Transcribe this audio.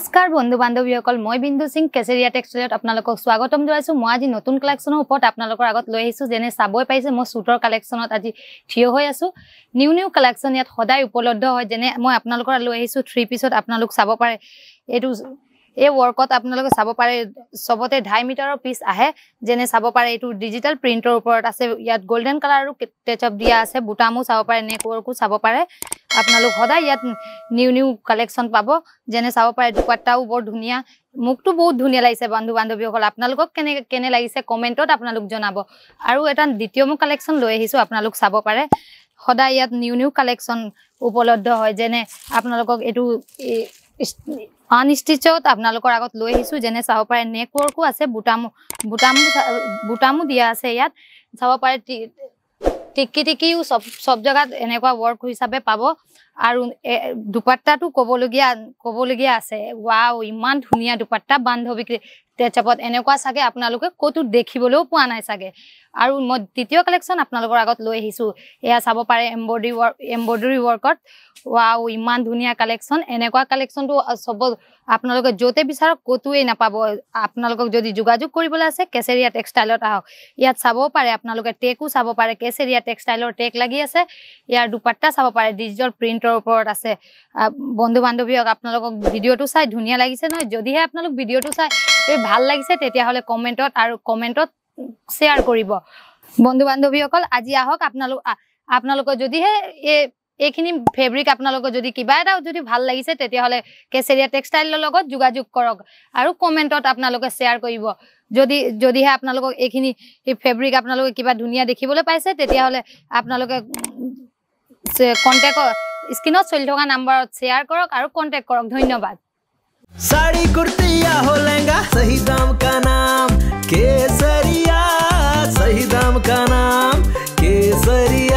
নমস্কাৰ বন্ধু বান্ধৱীসকল মই বিন্দু সিং কেছেৰিয়া টেক্সটাইলত আপোনালোকক স্বাগতম জনাইছো। মই আজি নতুন কালেকচনৰ ওপৰত আপোনালোকৰ আগত লৈ আহিছো। যেনে চাবই পাইছে মই সুটৰ কালেকচনত আজি থিয় হৈ আছো। নিউ কালেকচন ইয়াত সদায় উপলব্ধ হয়। যেনে মই আপোনালোকৰ লৈ আহিছো 3 পিছত আপোনালোক চাব পাৰে। এটো এই ওয়াৰ্কত আপোনালোকে চাব পাৰে সবতে 2.5 মিটাৰৰ পিস আহে। যেনে চাব পাৰে এটো ডিজিটাল প্ৰিন্টৰ ওপৰত আছে। ইয়াত গোল্ডেন কালাৰৰ টাচ আপ দিয়া আছে। বুটামো চাব পাৰে, নেক ওয়াৰ্কও চাব পাৰে। আপোনালোক সদায় ইয়াত নিউ কালেকচন পাব। যেনে চাব পাৰে দুপাট্টাও বৰ ধুনিয়া, মুকটো বহুত ধুনিয়া লাগিছে বন্ধু বান্ধৱীসকল। আপোনালোকক কেনে লাগিছে কমেন্টত আপোনালোক জনাব। আৰু এটা দ্বিতীয় মো কালেকচন লৈ আহিছো আপোনালোক চাব পাৰে। সদায় ইয়াত নিউ কালেকচন উপলব্ধ হয়। যেনে আপোনালোকক এটো আনস্টিচত আপোনালোকৰ আগত লৈ আহিছো। যেনে চাব পাৰে নেক ওয়াৰ্কও আছে, বুটামো দিয়া আছে। ইয়াত চাব পাৰে টিকিও সব জায়গাত এনেকুৱা ওয়াৰ্ক হিচাপে পাব। আৰু দুপাট্টাটো কবলগিয়া আছে। ওয়াও ইমান ধুনিয়া দুপাট্টা বান্ধৱী তেচাপত এনেকুৱা সাগে আপোনালোকে কতো দেখিবলৈও পোৱা নাই সাগে। আৰু মই তৃতীয় কালেকচন আপোনালোকৰ আগত লৈ আহিছো। এয়া চাব পাৰে এমব্ৰয়ডাৰী ওয়াৰ্কত। ওয়াও ইমান ধুনিয়া কালেকচন। এনেকুৱা কালেকচনটো সব আপোনালোকে যতে বিচাৰক কতোৱে নাপাব। আপোনালোকক যদি যোগাযোগ কৰিবলৈ আছে কেছেৰিয়া টেক্সটাইলত আহক। ইয়াত চাব পাৰে আপোনালোকে টেকও চাব পাৰে। কেছেৰিয়া টেক্সটাইলৰ টেক লাগি আছে। ইয়াৰ দুপাট্টা চাব পাৰে ডিজিটাল প্ৰিন্টৰ ওপৰত আছে। বন্ধু বান্ধৱীক আপোনালোকক ভিডিওটো চাই ধুনিয়া লাগিছে নহয়। যদিহে আপোনালোক ভিডিওটো চাই ভাল লাগিছে তেতিয়া হলে কমেন্টত শেয়াৰ কৰিব। বন্ধু বান্ধৱীসকল আজি আহক আপোনালোকৰ যদিহে এইখিনি ফেব্ৰিক আপোনালোকৰ যদি কিবা এটা যদি ভাল লাগিছে তেতিয়া হলে কেছেৰিয়া টেক্সটাইলৰ লগত যোগাযোগ কৰক আৰু কমেন্টত আপোনালোকে শেয়াৰ কৰিব। যদিহে আপোনালোকক এইখিনি ফেব্ৰিক আপোনালোকে কিবা ধুনিয়া দেখিবলৈ পাইছে তেতিয়া হলে আপোনালোকে কন্টাক্ট স্ক্ৰিনত চলি থকা নম্বৰত শেয়াৰ কৰক আৰু কন্টাক্ট কৰক। ধন্যবাদ। साड़ी कुर्ती या हो लहंगा सही दाम का नाम केसरिया, सही दाम का नाम केसरिया।